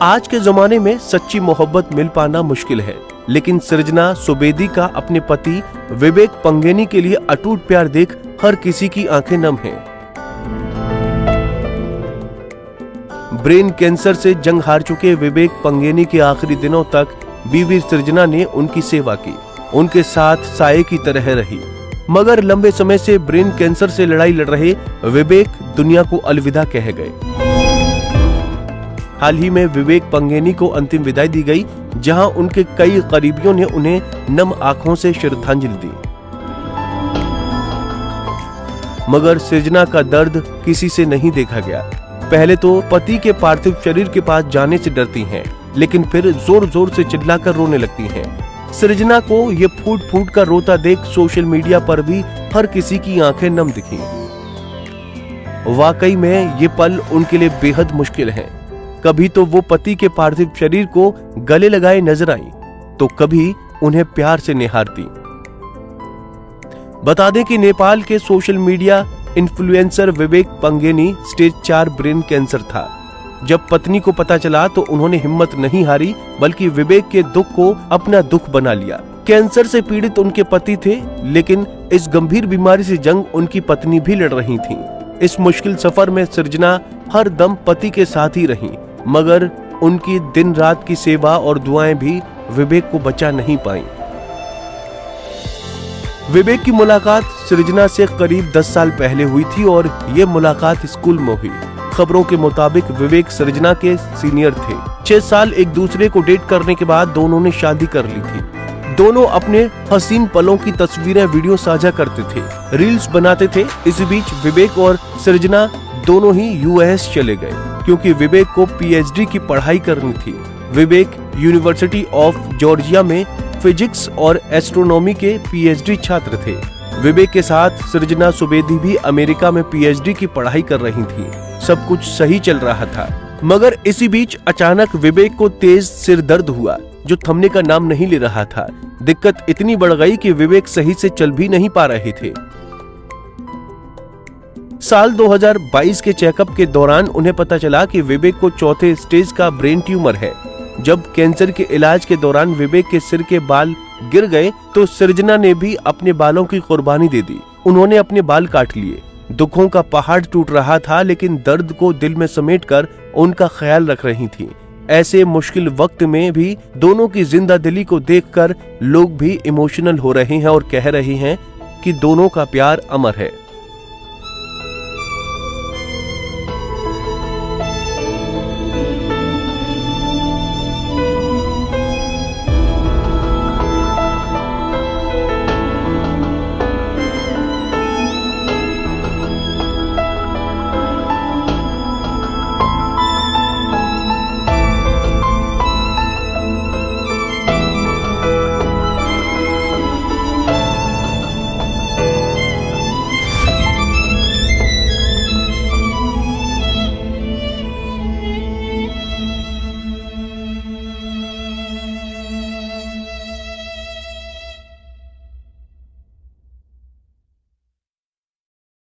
आज के जमाने में सच्ची मोहब्बत मिल पाना मुश्किल है, लेकिन सृजना सुवेदी का अपने पति विवेक पंगेनी के लिए अटूट प्यार देख हर किसी की आंखें नम हैं। ब्रेन कैंसर से जंग हार चुके विवेक पंगेनी के आखिरी दिनों तक बीवी सृजना ने उनकी सेवा की, उनके साथ साये की तरह रही। मगर लंबे समय से ब्रेन कैंसर से लड़ाई लड़ रहे विवेक दुनिया को अलविदा कह गए। हाल ही में विवेक पंगेनी को अंतिम विदाई दी गई, जहां उनके कई करीबियों ने उन्हें नम आंखों से श्रद्धांजलि दी। मगर सृजना का दर्द किसी से नहीं देखा गया। पहले तो पति के पार्थिव शरीर के पास जाने से डरती हैं, लेकिन फिर जोर जोर से चिल्लाकर रोने लगती हैं। सृजना को ये फूट फूट कर रोता देख सोशल मीडिया पर भी हर किसी की आंखें नम दिखी। वाकई में ये पल उनके लिए बेहद मुश्किल है। कभी तो वो पति के पार्थिव शरीर को गले लगाए नजर आई, तो कभी उन्हें प्यार से निहारती। बता दें कि नेपाल के सोशल मीडिया इन्फ्लुएंसर विवेक पंगेनी स्टेज 4 ब्रेन कैंसर था। जब पत्नी को पता चला तो उन्होंने हिम्मत नहीं हारी, बल्कि विवेक के दुख को अपना दुख बना लिया। कैंसर से पीड़ित उनके पति थे, लेकिन इस गंभीर बीमारी से जंग उनकी पत्नी भी लड़ रही थी। इस मुश्किल सफर में सृजना हर दम पति के साथ ही रही, मगर उनकी दिन रात की सेवा और दुआएं भी विवेक को बचा नहीं पाई। विवेक की मुलाकात सृजना से करीब 10 साल पहले हुई थी और ये मुलाकात स्कूल में हुई। खबरों के मुताबिक विवेक सृजना के सीनियर थे। 6 साल एक दूसरे को डेट करने के बाद दोनों ने शादी कर ली थी। दोनों अपने हसीन पलों की तस्वीरें वीडियो साझा करते थे, रील्स बनाते थे। इस बीच विवेक और सृजना दोनों ही यूएस चले गए, क्योंकि विवेक को पीएचडी की पढ़ाई करनी थी। विवेक यूनिवर्सिटी ऑफ जॉर्जिया में फिजिक्स और एस्ट्रोनॉमी के पीएचडी छात्र थे। विवेक के साथ सृजना सुवेदी भी अमेरिका में पीएचडी की पढ़ाई कर रही थी। सब कुछ सही चल रहा था, मगर इसी बीच अचानक विवेक को तेज सिर दर्द हुआ, जो थमने का नाम नहीं ले रहा था। दिक्कत इतनी बढ़ गई कि विवेक सही से चल भी नहीं पा रहे थे। साल 2022 के चेकअप के दौरान उन्हें पता चला कि विवेक को 4थे स्टेज का ब्रेन ट्यूमर है। जब कैंसर के इलाज के दौरान विवेक के सिर के बाल गिर गए, तो सृजना ने भी अपने बालों की कुर्बानी दे दी। उन्होंने अपने बाल काट लिए। दुखों का पहाड़ टूट रहा था, लेकिन दर्द को दिल में समेटकर उनका ख्याल रख रही थी। ऐसे मुश्किल वक्त में भी दोनों की जिंदा दिली को देखकर लोग भी इमोशनल हो रहे हैं और कह रहे हैं कि दोनों का प्यार अमर है।